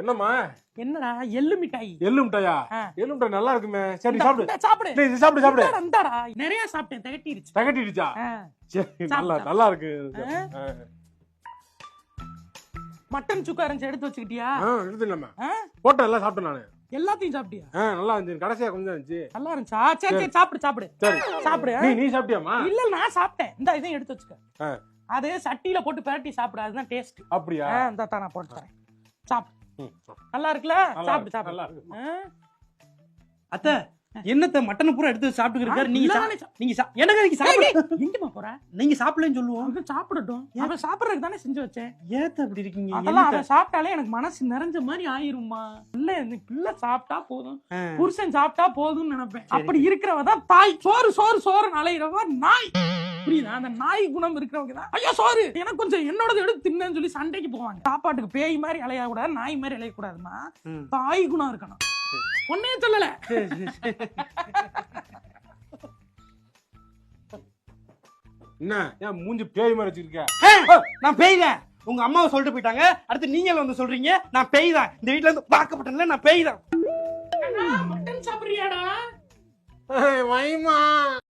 என்னம்மா? என்னடா எள்ளு மிட்டாய்? எள்ளு மிட்டாயா? எள்ளு மிட்டாய் நல்லா இருக்குமே. சரி சாப்பிடு. சாப்பிடு. நீ சாப்பிடு சாப்பிடு. இந்தாடா நிறைய சாப்பிட்டேன், திகட்டிடுச்சு. திகட்டிடுச்சா? சரி நல்லா இருக்கு. மட்டன் சுக்கா இருந்துச்சு, எடுத்து வச்சுக்கிட்டியா? எடுத்துலமா. போட்டோ எல்லாம் சாப்பிட்டேன் நானு. எல்லாத்தையும் சாப்பிட்டியா? நல்லா இருந்துச்சு. கடைசியா கொஞ்சம் இருந்துச்சு. நல்லா இருந்துச்சா? சரி சரி சாப்பிடு சாப்பிடு. சரி சாப்பிடு. நீ சாப்பிட்டியாமா? இல்ல நான் சாப்பிட்டேன். இந்த இதையும் எடுத்து வச்சுக்க. அது சட்டியில போட்டு பிரட்டி சாப்பிடு, அதுதான் டேஸ்ட். அப்படியா? இந்த தான் நான் போட்டு தரேன். சாப்பிடு. நல்லா இருக்குல்ல? சாப்பிடு சாப்பிடு. நல்லா இருக்கு. அத்தை என்னத்த மட்டனை பூரா எடுத்து சாப்பிட்டு இருக்காரு. நீங்க எனக்கு நீங்க சாப்பிடு. எங்கமா போற? நீங்க சாப்பிடலன்னு சொல்லுவோம். அவன் சாப்பிடட்டும். அவன் சாப்பிடறதுக்கு தானே செஞ்சு வச்சேன். ஏத்த அப்படி இருக்கீங்க? அதெல்லாம் அவன் சாப்பிட்டாலே எனக்கு மனசு நிறைஞ்ச மாதிரி ஆயிரும்மா. இல்ல பிள்ளை சாப்பிட்டா போதும், புருஷன் சாப்பிட்டா போதும்னு நினைப்பேன். அப்படி இருக்கிறவதான் தாய். சோறு சோறு சோறு அலையிறவ நாய். புரியுதா? அந்த நாய் குணம் இருக்கிறவங்க தான் ஐயோ சோறு எனக்கு கொஞ்சம் என்னோட எடுத்து தின்னு சொல்லி சண்டைக்கு போவாங்க. சாப்பாட்டுக்கு பேய் மாதிரி அலைய கூடாது, நாய் மாதிரி அலைய கூடாதுமா. தாய் குணம் இருக்கணும். ஒன்னே சொல்லல. என்ன ஏன் மூஞ்சி பேய் மாதிரி வச்சிருக்க? நான் பேய் தான். உங்க அம்மாவை சொல்லிட்டு போயிட்டாங்க. அடுத்து நீங்க வந்து சொல்றீங்க நான் பேய் தான். இந்த வீட்டுல இருந்து பார்க்கப்பட்டேன்ல, நான் பேய் தான். மட்டன் சாப்பிடுறியாடா? வைமா